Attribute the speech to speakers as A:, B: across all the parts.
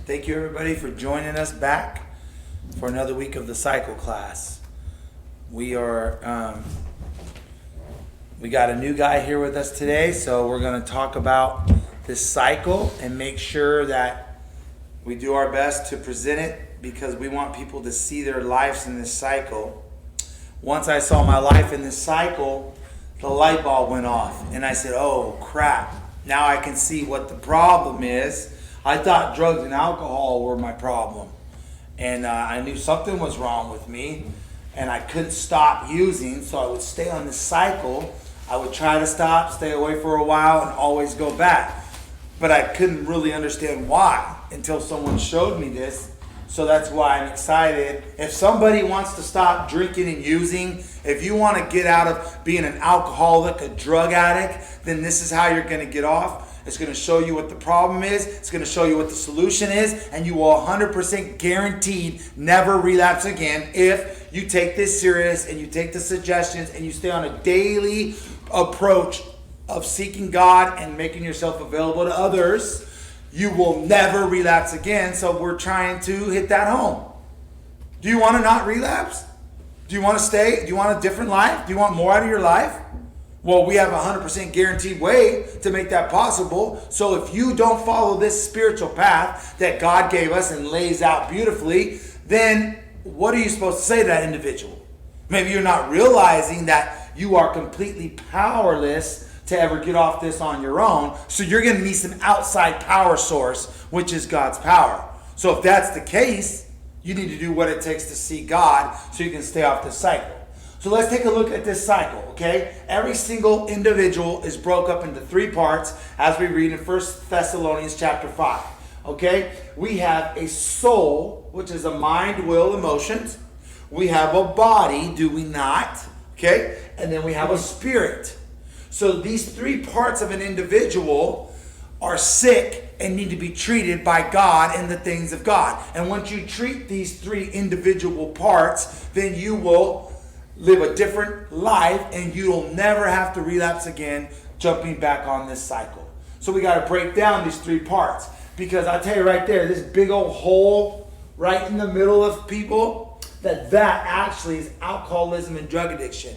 A: Thank you, everybody, for joining us back for another week of the cycle class. We got a new guy here with us today, so we're going to talk about this cycle and make sure that we do our best to present it because we want people to see their lives in this cycle. Once I saw my life in this cycle, the light bulb went off, and I said, oh, crap. Now I can see what the problem is. I thought drugs and alcohol were my problem. And I knew something was wrong with me. And I couldn't stop using, so I would stay on this cycle. I would try to stop, stay away for a while, and always go back. But I couldn't really understand why until someone showed me this. So that's why I'm excited. If somebody wants to stop drinking and using, if you want to get out of being an alcoholic, a drug addict, then this is how you're going to get off. It's going to show you what the problem is. It's going to show you what the solution is. And you will 100% guaranteed never relapse again if you take this serious and you take the suggestions and you stay on a daily approach of seeking God and making yourself available to others. You will never relapse again. So we're trying to hit that home. Do you want to not relapse? Do you want to stay? Do you want a different life? Do you want more out of your life? Well, we have a 100% guaranteed way to make that possible. So if you don't follow this spiritual path that God gave us and lays out beautifully, then what are you supposed to say to that individual? Maybe you're not realizing that you are completely powerless to ever get off this on your own. So you're going to need some outside power source, which is God's power. So if that's the case, you need to do what it takes to see God so you can stay off this cycle. So let's take a look at this cycle, okay? Every single individual is broke up into three parts as we read in 1 Thessalonians chapter 5, okay? We have a soul, which is a mind, will, emotions. We have a body, do we not? Okay? And then we have a spirit. So these three parts of an individual are sick and need to be treated by God and the things of God. And once you treat these three individual parts, then you will live a different life and you'll never have to relapse again jumping back on this cycle. So we got to break down these three parts because I tell you right there, this big old hole right in the middle of people, that actually is alcoholism and drug addiction.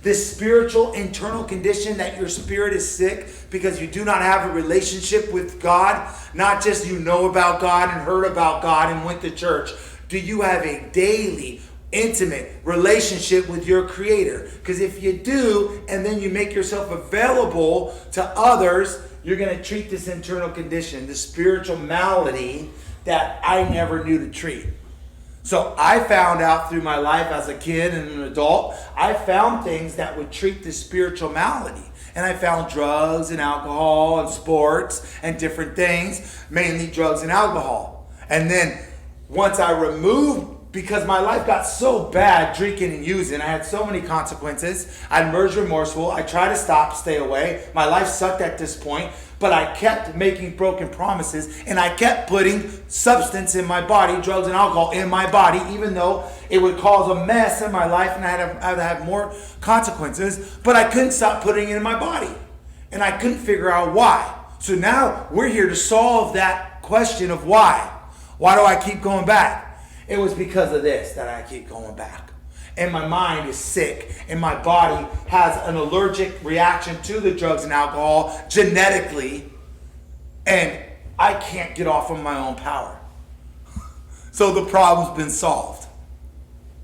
A: This spiritual internal condition that your spirit is sick because you do not have a relationship with God, not just you know about God and heard about God and went to church. Do you have a daily intimate relationship with your Creator? Because if you do, and then you make yourself available to others, you're going to treat this internal condition, this spiritual malady that I never knew to treat. So I found out through my life as a kid and an adult, I found things that would treat this spiritual malady. And I found drugs and alcohol and sports and different things, mainly drugs and alcohol. And then once I removed, because my life got so bad drinking and using, I had so many consequences. I emerged remorseful. I tried to stop, stay away. My life sucked at this point, but I kept making broken promises and I kept putting substance in my body, drugs and alcohol in my body, even though it would cause a mess in my life and I would have more consequences, but I couldn't stop putting it in my body and I couldn't figure out why. So now we're here to solve that question of why. Why do I keep going back? It was because of this that I keep going back. And my mind is sick. And my body has an allergic reaction to the drugs and alcohol genetically. And I can't get off of my own power. So the problem's been solved.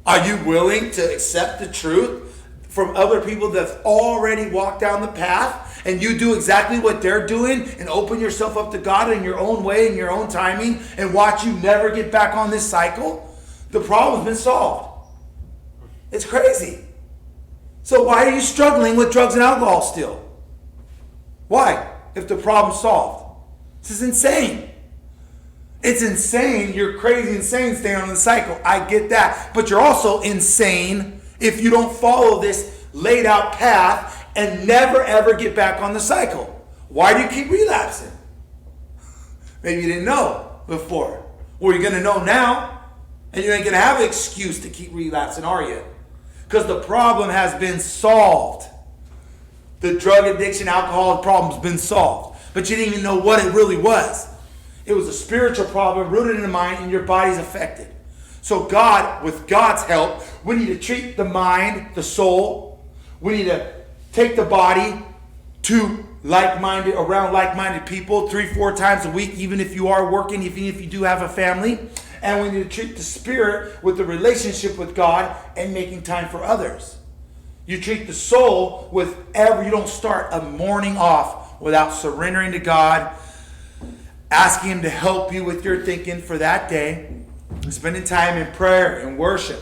A: Are you willing to accept the truth from other people that's already walked down the path? And you do exactly what they're doing and open yourself up to God in your own way, in your own timing, and watch you never get back on this cycle? The problem's been solved. It's crazy. So why are you struggling with drugs and alcohol still? Why? If the problem's solved. This is insane. It's insane. You're crazy insane staying on the cycle. I get that. But you're also insane if you don't follow this laid out path and never ever get back on the cycle. Why do you keep relapsing? Maybe you didn't know before. Well, you're going to know now, and you ain't going to have an excuse to keep relapsing, are you? Because the problem has been solved. The drug addiction, alcohol problem's been solved. But you didn't even know what it really was. It was a spiritual problem rooted in the mind, and your body's affected. So God, with God's help, we need to treat the mind, the soul. We need to take the body to around like-minded people 3-4 times a week, even if you are working, even if you do have a family. And we need to treat the spirit with the relationship with God and making time for others. You treat the soul with you don't start a morning off without surrendering to God, asking Him to help you with your thinking for that day, spending time in prayer and worship.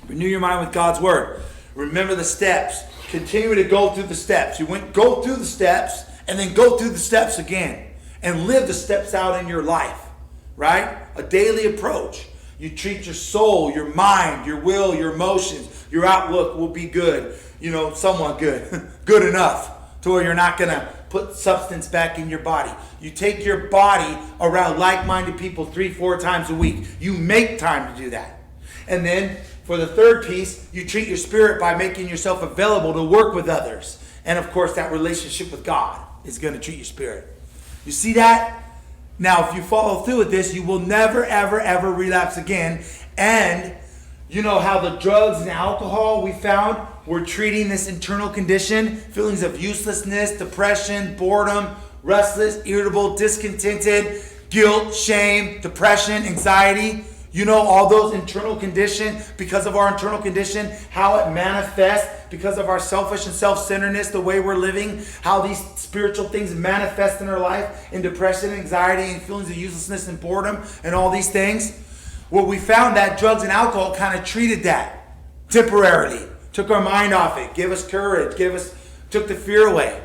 A: Renew your mind with God's Word. Remember the steps. Continue to go through the steps. Go through the steps and then go through the steps again and live the steps out in your life, right? A daily approach. You treat your soul, your mind, your will, your emotions, your outlook will be good. Somewhat good. Good enough to where you're not going to put substance back in your body. You take your body around like-minded people 3-4 times a week. You make time to do that. And then for the third piece, you treat your spirit by making yourself available to work with others. And of course, that relationship with God is going to treat your spirit. You see that? Now, if you follow through with this, you will never, ever, ever relapse again. And you know how the drugs and alcohol we found were treating this internal condition, feelings of uselessness, depression, boredom, restless, irritable, discontented, guilt, shame, depression, anxiety. You know all those internal conditions, because of our internal condition, how it manifests, because of our selfish and self-centeredness, the way we're living, how these spiritual things manifest in our life, in depression, anxiety, and feelings of uselessness and boredom, and all these things. Well, we found that drugs and alcohol kind of treated that temporarily, took our mind off it, gave us courage, took the fear away.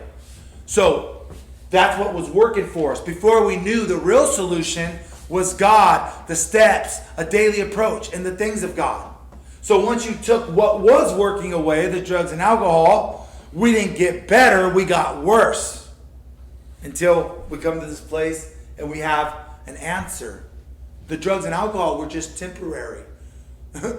A: So that's what was working for us. Before we knew the real solution was God, the steps, a daily approach, and the things of God. So once you took what was working away, the drugs and alcohol, we didn't get better, we got worse. Until we come to this place and we have an answer. The drugs and alcohol were just temporary.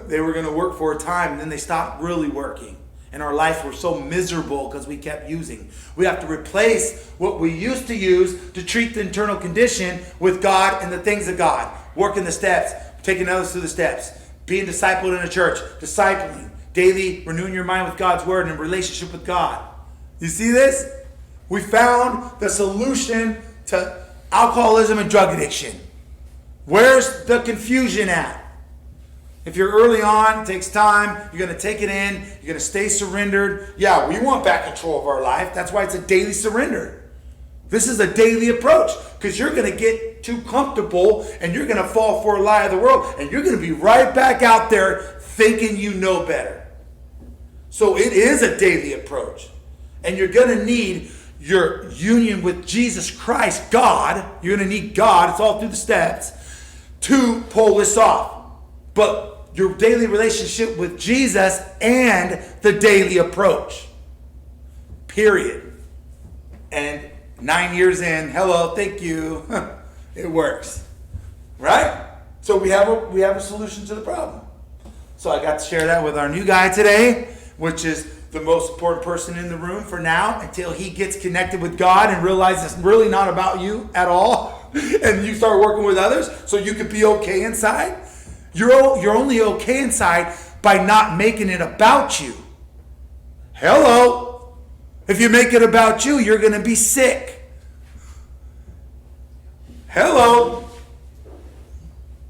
A: They were going to work for a time, and then they stopped really working. And our lives were so miserable because we kept using. We have to replace what we used to use to treat the internal condition with God and the things of God. Working the steps, taking others through the steps, being discipled in a church, discipling, daily renewing your mind with God's Word and relationship with God. You see this? We found the solution to alcoholism and drug addiction. Where's the confusion at? If you're early on, it takes time. You're going to take it in. You're going to stay surrendered. Yeah, we want back control of our life. That's why it's a daily surrender. This is a daily approach, because you're going to get too comfortable and you're going to fall for a lie of the world, and you're going to be right back out there thinking you know better. So it is a daily approach, and you're going to need your union with Jesus Christ, God. You're going to need God. It's all through the steps to pull this off. But your daily relationship with Jesus and the daily approach. Period. And 9 years in, hello, thank you. It works. Right? So we have a solution to the problem. So I got to share that with our new guy today, which is the most important person in the room for now, until he gets connected with God and realizes it's really not about you at all. And you start working with others so you can be okay inside. You're only okay inside by not making it about you. Hello. If you make it about you, you're going to be sick. Hello.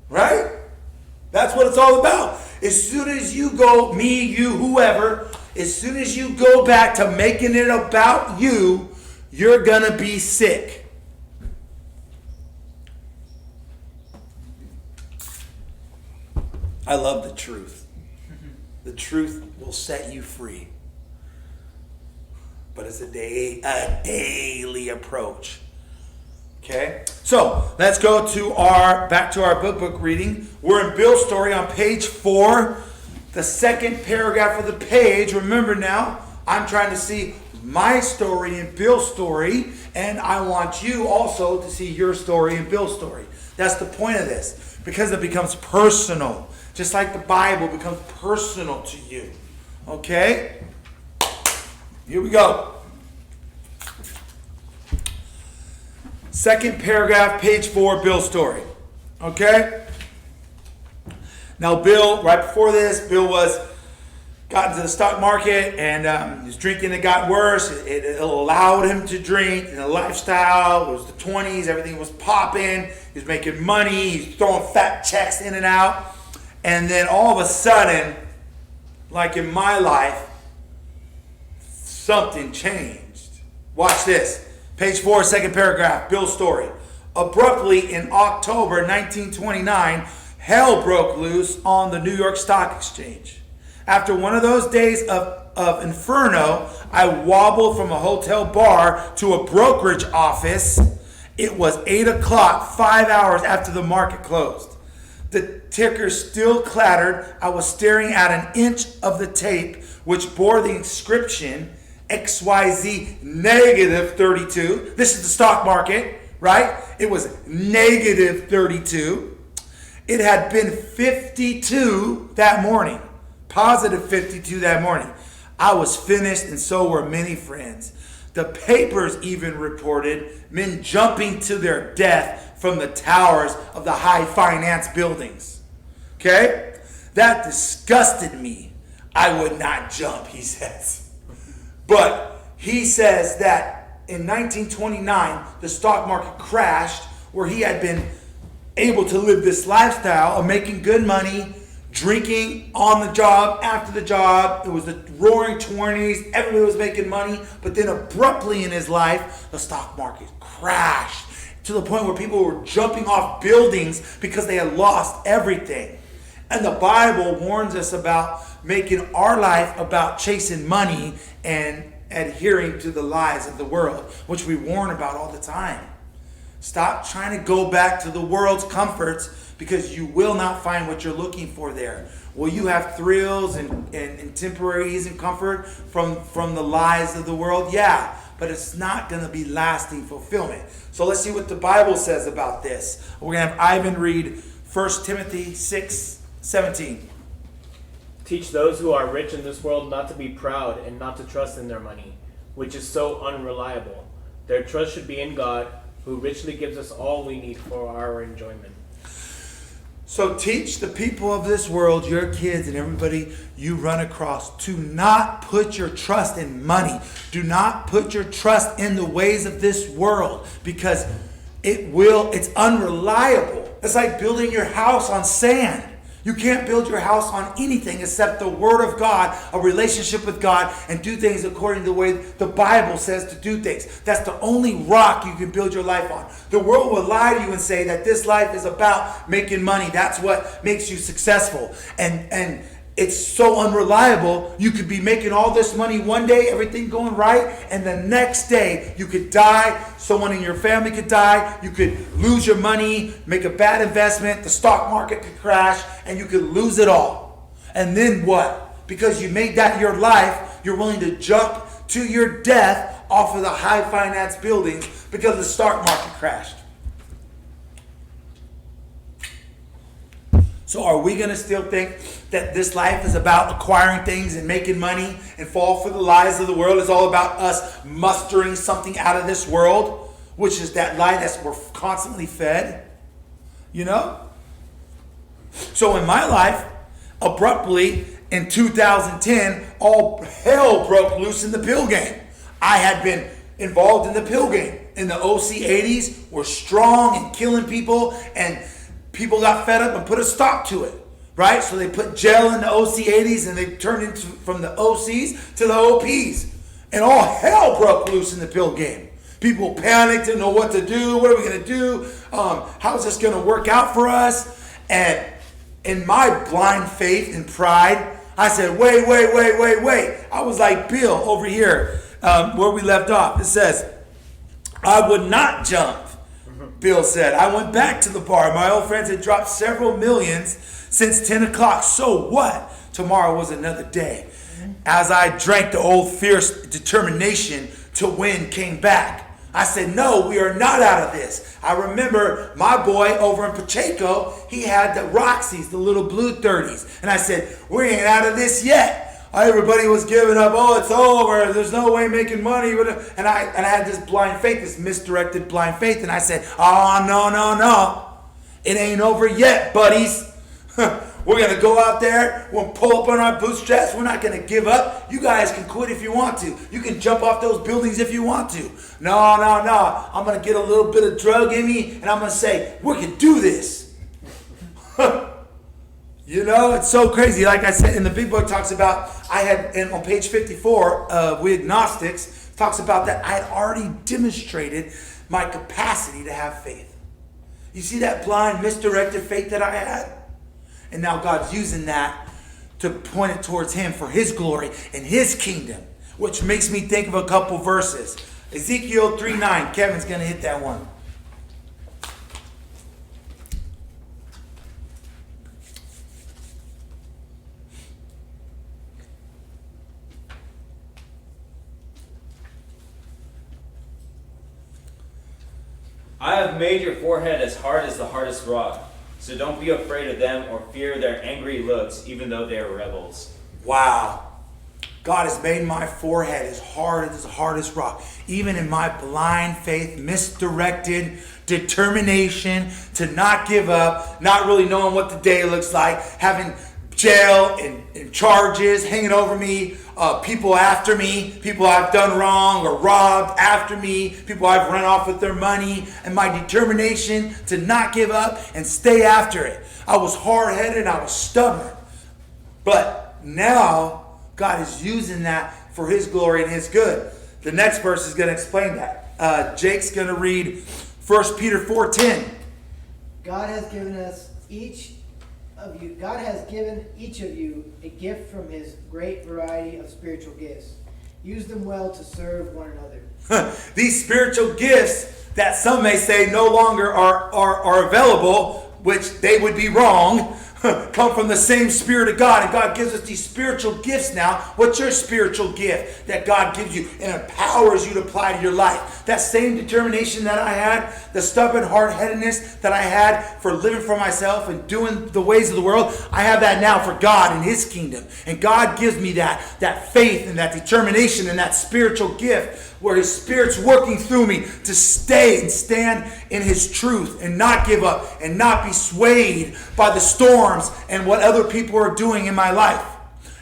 A: Right? That's what it's all about. As soon as you go, me, you, whoever, as soon as you go back to making it about you, you're going to be sick. I love the truth. The truth will set you free. But it's a daily approach. Okay? So, let's go to back to our book reading. We're in Bill's story on page 4. The second paragraph of the page. Remember now, I'm trying to see my story and Bill's story. And I want you also to see your story and Bill's story. That's the point of this. Because it becomes personal. Just like the Bible becomes personal to you. Okay? Here we go. Second paragraph, page 4, Bill's story. Okay? Now Bill, right before this, Bill got into the stock market, and his drinking had got worse. It allowed him to drink in a lifestyle. It was the 20s. Everything was popping. He was making money. He's throwing fat checks in and out. And then all of a sudden, like in my life, something changed. Watch this. Page 4, second paragraph, Bill's story. Abruptly in October 1929, hell broke loose on the New York Stock Exchange. After one of those days of inferno, I wobbled from a hotel bar to a brokerage office. It was 8 o'clock, 5 hours after the market closed. The ticker still clattered. I was staring at an inch of the tape, which bore the inscription XYZ negative 32. This is the stock market, right? It was negative 32. It had been 52 that morning. Positive 52 that morning. I was finished, and so were many friends. The papers even reported men jumping to their death from the towers of the high finance buildings. Okay? That disgusted me. I would not jump, he says. But he says that in 1929, the stock market crashed, where he had been able to live this lifestyle of making good money, drinking on the job, after the job. It was the roaring 20s. Everybody was making money. But then abruptly in his life, the stock market crashed to the point where people were jumping off buildings because they had lost everything. And the Bible warns us about making our life about chasing money and adhering to the lies of the world, which we warn about all the time. Stop trying to go back to the world's comforts, because you will not find what you're looking for there. Will you have thrills and temporary ease and comfort from the lies of the world? Yeah, but it's not going to be lasting fulfillment. So let's see what the Bible says about this. We're going to have Ivan read 1 Timothy 6:17.
B: Teach those who are rich in this world not to be proud and not to trust in their money, which is so unreliable. Their trust should be in God, who richly gives us all we need for our enjoyment.
A: So teach the people of this world, your kids and everybody you run across, to not put your trust in money. Do not put your trust in the ways of this world, because it's unreliable. It's like building your house on sand. You can't build your house on anything except the Word of God, a relationship with God, and do things according to the way the Bible says to do things. That's the only rock you can build your life on. The world will lie to you and say that this life is about making money. That's what makes you successful. And it's so unreliable. You could be making all this money one day, everything going right, and the next day you could die. Someone in your family could die. You could lose your money, make a bad investment. The stock market could crash, and you could lose it all. And then what? Because you made that your life, you're willing to jump to your death off of the high finance buildings because the stock market crashed. So are we going to still think that this life is about acquiring things and making money and fall for the lies of the world? It's all about us mustering something out of this world, which is that lie that we're constantly fed, you know? So in my life, abruptly in 2010, all hell broke loose in the pill game. I had been involved in the pill game. In the OC 80s, were strong and killing people, and people got fed up and put a stop to it, right? So they put gel in the OC 80s, and they turned into from the OCs to the OPs. And all hell broke loose in the pill game. People panicked, didn't know what to do. What are we going to do? How's this going to work out for us? And in my blind faith and pride, I said, wait. I was like Bill over here where we left off. It says, I would not jump. Bill said, I went back to the bar. My old friends had dropped several millions since 10 o'clock. So what? Tomorrow was another day. As I drank, the old fierce determination to win came back. I said, no, we are not out of this. I remember my boy over in Pacheco, he had the Roxy's, the little blue 30s. And I said, we ain't out of this yet. Everybody was giving up. Oh, it's over. There's no way making money. And I had this blind faith, this misdirected blind faith. And I said, oh, no. It ain't over yet, buddies. We're going to go out there. We'll pull up on our bootstraps. We're not going to give up. You guys can quit if you want to. You can jump off those buildings if you want to. No. I'm going to get a little bit of drug in me, and I'm going to say, we can do this. You know, it's so crazy. Like I said, in the big book talks about, on page 54 of We Agnostics, talks about that I had already demonstrated my capacity to have faith. You see that blind, misdirected faith that I had? And now God's using that to point it towards Him for His glory and His kingdom, which makes me think of a couple verses. Ezekiel 3:9. Kevin's going to hit that one.
C: I have made your forehead as hard as the hardest rock. So don't be afraid of them or fear their angry looks, even though they are rebels.
A: Wow. God has made my forehead as hard as the hardest rock. Even in my blind faith, misdirected determination to not give up, not really knowing what the day looks like, having jail and charges hanging over me, people after me, people I've done wrong or robbed after me, people I've run off with their money, and my determination to not give up and stay after it. I was hard-headed, I was stubborn. But now God is using that for His glory and His good. The next verse is going to explain that. Jake's going to read 1 Peter 4:10.
D: God has given each of you a gift from His great variety of spiritual gifts. Use them well to serve one another.
A: These spiritual gifts that some may say no longer are available, which they would be wrong, come from the same Spirit of God. And God gives us these spiritual gifts now. What's your spiritual gift that God gives you and empowers you to apply to your life? That same determination that I had, the stubborn hard-headedness that I had for living for myself and doing the ways of the world, I have that now for God and His kingdom. And God gives me that faith and that determination and that spiritual gift where His Spirit's working through me to stay and stand in His truth and not give up and not be swayed by the storms and what other people are doing in my life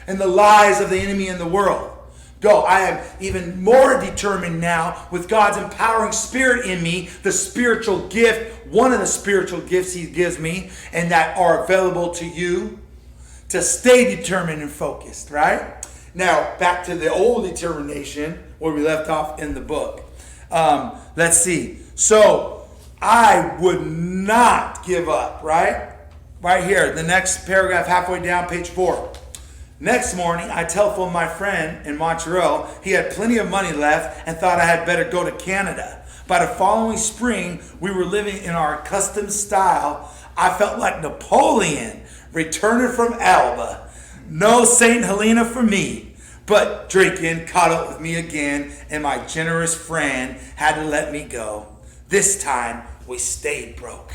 A: and the lies of the enemy in the world. I am even more determined now with God's empowering Spirit in me, the spiritual gift, one of the spiritual gifts He gives me and that are available to you, to stay determined and focused, right? Now, back to the old determination where we left off in the book. Let's see. So, I would not give up, right? Right here, the next paragraph halfway down, page 4. Next morning, I telephoned my friend in Montreal. He had plenty of money left and thought I had better go to Canada. By the following spring, we were living in our custom style. I felt like Napoleon returning from Elba. No St. Helena for me. But drinking caught up with me again, and my generous friend had to let me go. This time, we stayed broke.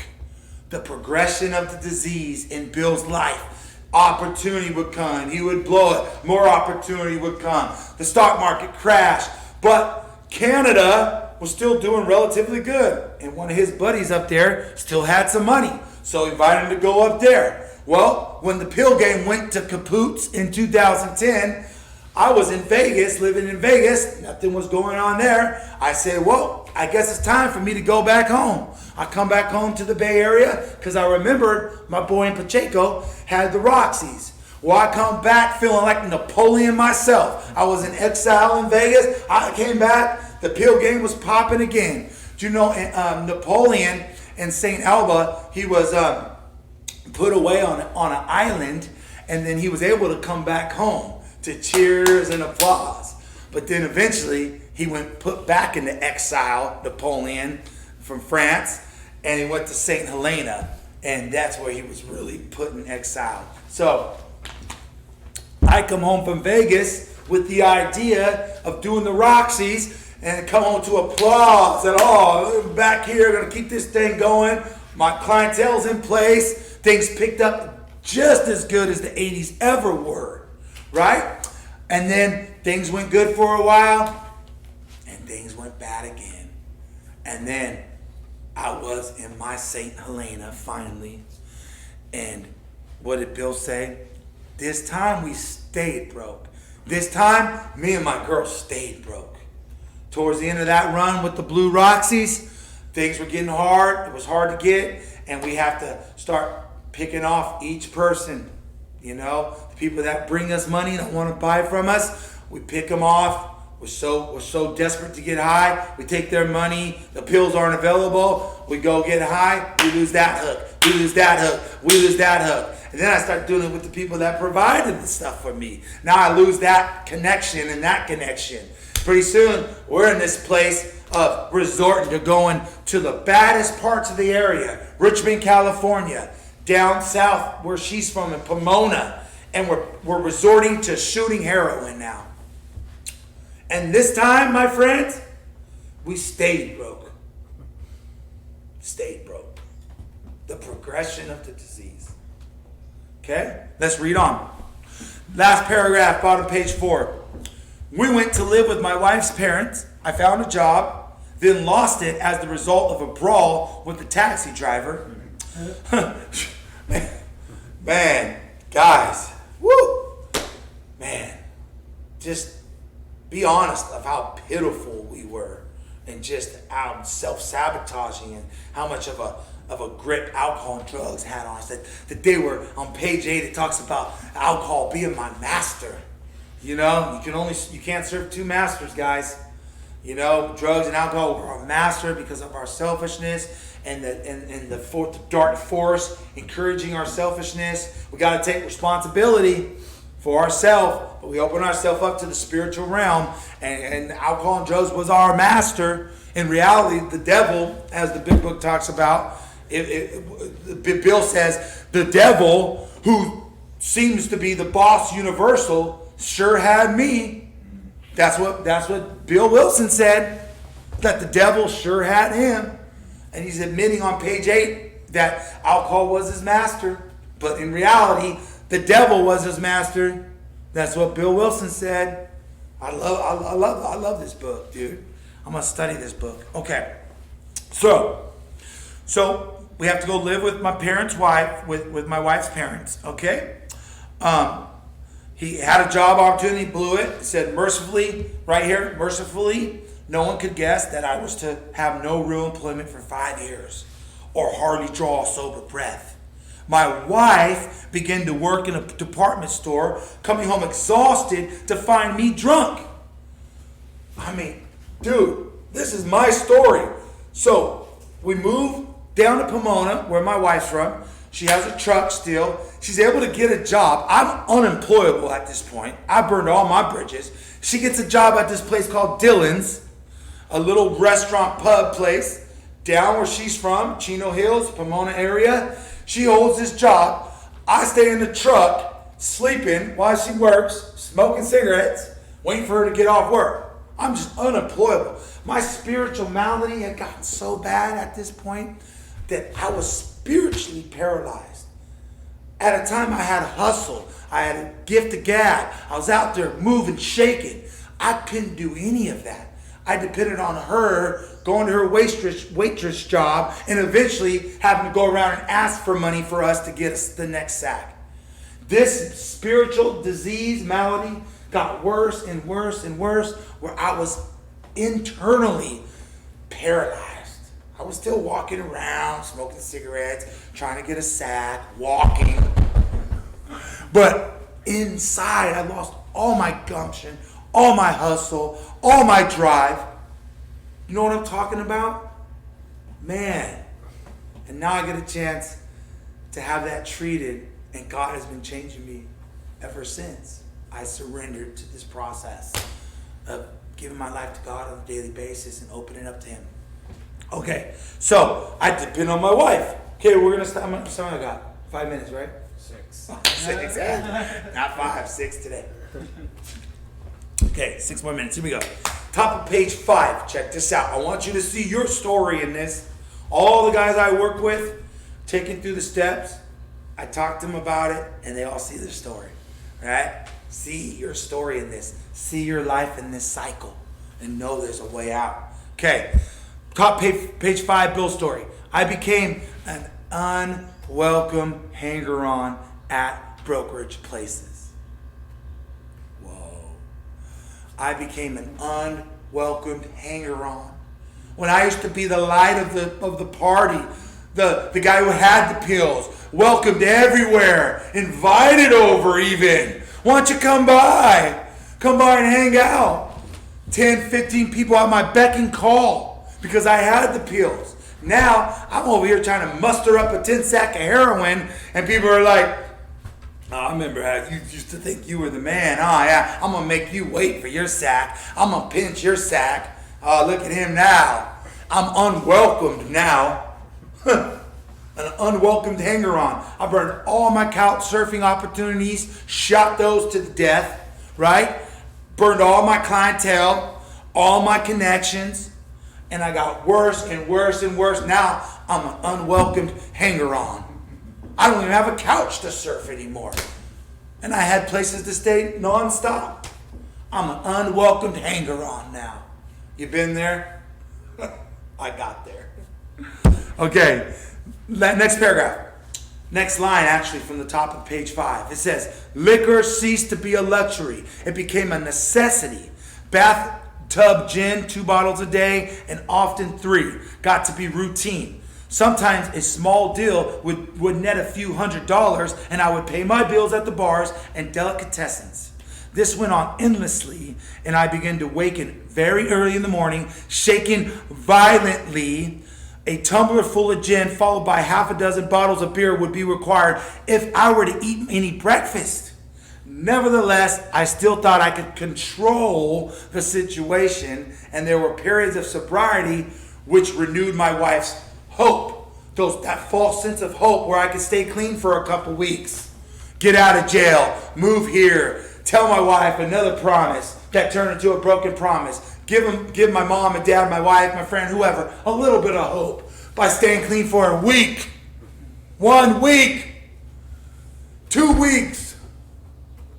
A: The progression of the disease in Bill's life, opportunity would come. He would blow it. More opportunity would come. The stock market crashed. But Canada was still doing relatively good. And one of his buddies up there still had some money. So he invited him to go up there. Well, when the pill game went to kaput in 2010, I was in Vegas, living in Vegas. Nothing was going on there. I said, well, I guess it's time for me to go back home. I come back home to the Bay Area because I remembered my boy in Pacheco had the Roxy's. Well, I come back feeling like Napoleon myself. I was in exile in Vegas. I came back. The pill game was popping again. Do you know Napoleon in St. Alba, he was put away on an island, and then he was able to come back home to cheers and applause. But then eventually he went put back into exile, Napoleon from France, and he went to St. Helena, and that's where he was really put in exile. So I come home from Vegas with the idea of doing the Roxy's and come home to applause and back here, gonna keep this thing going. My clientele's in place. Things picked up just as good as the 80s ever were. Right? And then things went good for a while, and things went bad again. And then I was in my St. Helena finally. And what did Bill say? This time we stayed broke. This time, me and my girl stayed broke. Towards the end of that run with the Blue Roxys, things were getting hard. It was hard to get. And we have to start picking off each person. You know, the people that bring us money, that want to buy from us, we pick them off. We're so desperate to get high. We take their money. The pills aren't available. We go get high. We lose that hook. We lose that hook. We lose that hook. And then I start doing it with the people that provided the stuff for me. Now I lose that connection and that connection. Pretty soon, we're in this place of resorting to going to the baddest parts of the area. Richmond, California. Down south where she's from in Pomona. And we're resorting to shooting heroin now. And this time, my friends, we stayed broke. Stayed broke. The progression of the disease. Okay? Let's read on. Last paragraph, bottom page 4. We went to live with my wife's parents. I found a job, then lost it as the result of a brawl with the taxi driver. Man, guys, woo! Man, just be honest of how pitiful we were and just how self-sabotaging and how much of a grip alcohol and drugs had on us. That they were, on page 8, it talks about alcohol being my master. You know, you can't serve two masters, guys. You know, drugs and alcohol were our master because of our selfishness and the dark force encouraging our selfishness. We got to take responsibility for ourselves, but we open ourselves up to the spiritual realm, and alcohol and drugs was our master. In reality, the devil, as the big book talks about, Bill says, the devil, who seems to be the boss universal, sure had me. That's what Bill Wilson said, that the devil sure had him. And he's admitting on page 8 that alcohol was his master. But in reality, the devil was his master. That's what Bill Wilson said. I love this book, dude. I'm going to study this book. Okay. So we have to go live with my parents' wife, with my wife's parents, okay? He had a job opportunity, blew it. It said mercifully, right here, mercifully, no one could guess that I was to have no real employment for 5 years or hardly draw a sober breath. My wife began to work in a department store, coming home exhausted to find me drunk. I mean, dude, this is my story. So we moved down to Pomona, where my wife's from. She has a truck still. She's able to get a job. I'm unemployable at this point. I burned all my bridges. She gets a job at this place called Dylan's, a little restaurant pub place down where she's from, Chino Hills, Pomona area. She holds this job. I stay in the truck, sleeping while she works, smoking cigarettes, waiting for her to get off work. I'm just unemployable. My spiritual malady had gotten so bad at this point that I was spiritually paralyzed. At a time I had hustle. I had a gift of gab. I was out there moving, shaking. I couldn't do any of that. I depended on her going to her waitress job and eventually having to go around and ask for money for us to get us the next sack. This spiritual disease, malady, got worse and worse and worse, where I was internally paralyzed. I was still walking around, smoking cigarettes, trying to get a sack, walking. But inside, I lost all my gumption, all my hustle, all my drive. You know what I'm talking about? Man. And now I get a chance to have that treated, and God has been changing me ever since I surrendered to this process of giving my life to God on a daily basis and opening up to Him. Okay, so I depend on my wife. Okay, we're going to start. How much time I got? 5 minutes, right?
B: 6.
A: 6, not 5, 6 today. Okay, 6 more minutes. Here we go. Top of page 5. Check this out. I want you to see your story in this. All the guys I work with, taking through the steps, I talk to them about it, and they all see their story. Right? See your story in this. See your life in this cycle. And know there's a way out. Okay. Top page 5, Bill's story. I became an unwelcome hanger-on at brokerage places. Whoa. I became an unwelcomed hanger-on. When I used to be the light of the party, the guy who had the pills, welcomed everywhere, invited over even. Why don't you come by? Come by and hang out. 10, 15 people at my beck and call because I had the pills. Now, I'm over here trying to muster up a 10 sack of heroin, and people are like, oh, I remember how you used to think you were the man. Oh, yeah, I'm going to make you wait for your sack. I'm going to pinch your sack. Oh, look at him now. I'm unwelcomed now. An unwelcomed hanger-on. I burned all my couch surfing opportunities, shot those to the death, right? Burned all my clientele, all my connections, and I got worse and worse and worse. Now I'm an unwelcomed hanger-on. I don't even have a couch to surf anymore. And I had places to stay nonstop. I'm an unwelcomed hanger-on now. You been there? I got there. Okay, next paragraph. Next line, actually, from the top of page 5. It says, liquor ceased to be a luxury. It became a necessity. Bathtub gin, 2 bottles a day, and often 3. Got to be routine. Sometimes a small deal would net a few $100s, and I would pay my bills at the bars and delicatessens. This went on endlessly, and I began to waken very early in the morning, shaking violently. A tumbler full of gin followed by half a dozen bottles of beer would be required if I were to eat any breakfast. Nevertheless, I still thought I could control the situation, and there were periods of sobriety which renewed my wife's hope. That false sense of hope where I could stay clean for a couple weeks. Get out of jail, move here, tell my wife another promise that turned into a broken promise. Give my mom and dad, my wife, my friend, whoever, a little bit of hope by staying clean for a week. 1 week. 2 weeks.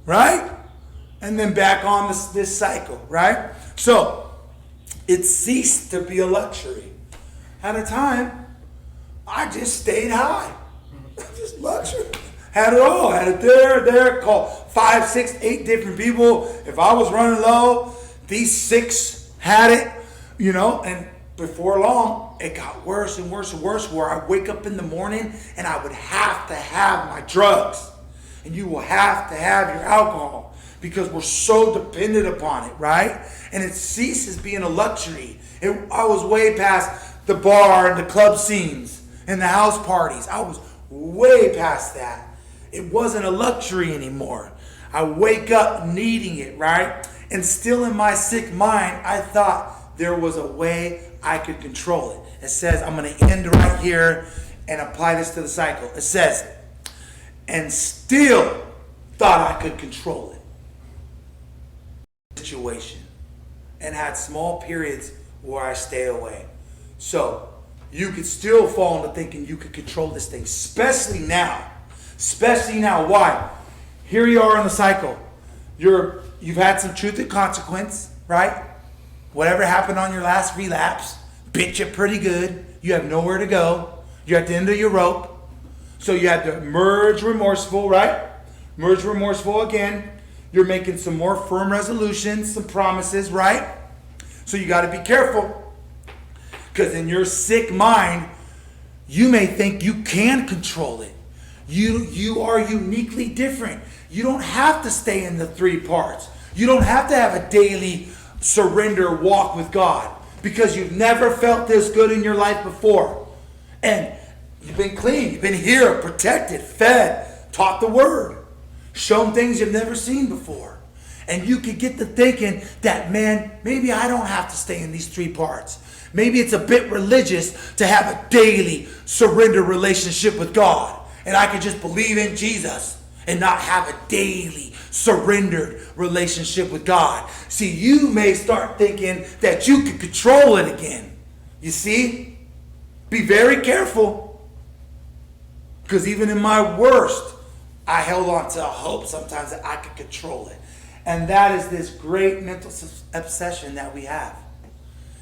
A: Right? And then back on this cycle, right? So, it ceased to be a luxury. At a time, I just stayed high. Just luxury. Had it all. Had it there. Called 5, 6, 8 different people. If I was running low, these 6 had it, and before long, it got worse and worse and worse, where I wake up in the morning and I would have to have my drugs. And you will have to have your alcohol because we're so dependent upon it, right? And it ceases being a luxury. I was way past the bar and the club scenes and the house parties. I was way past that. It wasn't a luxury anymore. I wake up needing it, right? And still in my sick mind, I thought there was a way I could control it. It says, I'm going to end right here and apply this to the cycle. It says, and still thought I could control it. Situation. And had small periods where I stay away. So you could still fall into thinking you could control this thing, especially now. Especially now. Why? Here you are in the cycle. You've had some truth and consequence, right? Whatever happened on your last relapse bit you pretty good. You have nowhere to go. You're at the end of your rope. So you had to merge remorseful, right? Merge remorseful again. You're making some more firm resolutions, some promises, right? So you got to be careful. Because in your sick mind, you may think you can control it. You are uniquely different. You don't have to stay in the 3 parts. You don't have to have a daily surrender walk with God because you've never felt this good in your life before. And you've been clean. You've been here, protected, fed, taught the word, shown things you've never seen before. And you could get to thinking that, man, maybe I don't have to stay in these 3 parts. Maybe it's a bit religious to have a daily surrender relationship with God. And I could just believe in Jesus and not have a daily surrendered relationship with God. See, you may start thinking that you can control it again. You see? Be very careful. Because even in my worst, I held on to a hope sometimes that I could control it. And that is this great mental obsession that we have.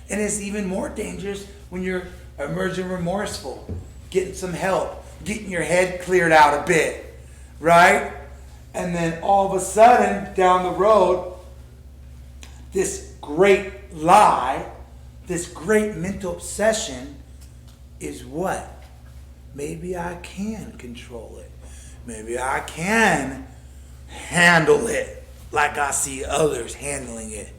A: And it's even more dangerous when you're emerging remorseful, getting some help, getting your head cleared out a bit, right? And then all of a sudden, down the road, this great lie, this great mental obsession is what? Maybe I can control it. Maybe I can handle it like I see others handling it.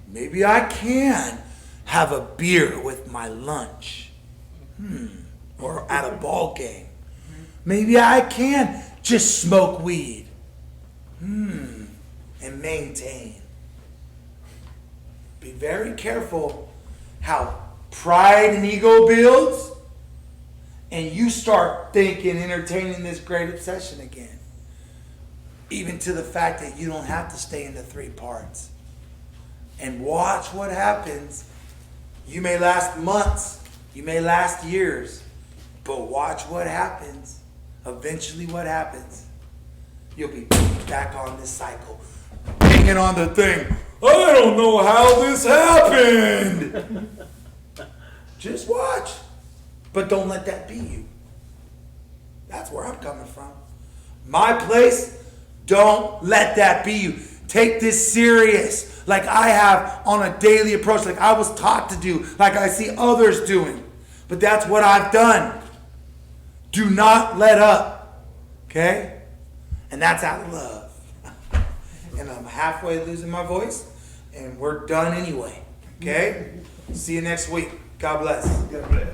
A: Maybe I can have a beer with my lunch. Or at a ball game. Maybe I can just smoke weed. And maintain. Be very careful how pride and ego builds, and you start thinking, entertaining this great obsession again. Even to the fact that you don't have to stay in the 3 parts. And watch what happens. You may last months, you may last years, but watch what happens. Eventually what happens? You'll be back on this cycle. Hanging on the thing. I don't know how this happened. Just watch. But don't let that be you. That's where I'm coming from. My place, don't let that be you. Take this serious, like I have on a daily approach, like I was taught to do, like I see others doing. But that's what I've done. Do not let up. Okay? And that's out of love. And I'm halfway losing my voice, and we're done anyway. Okay? See you next week. God bless.
E: God bless.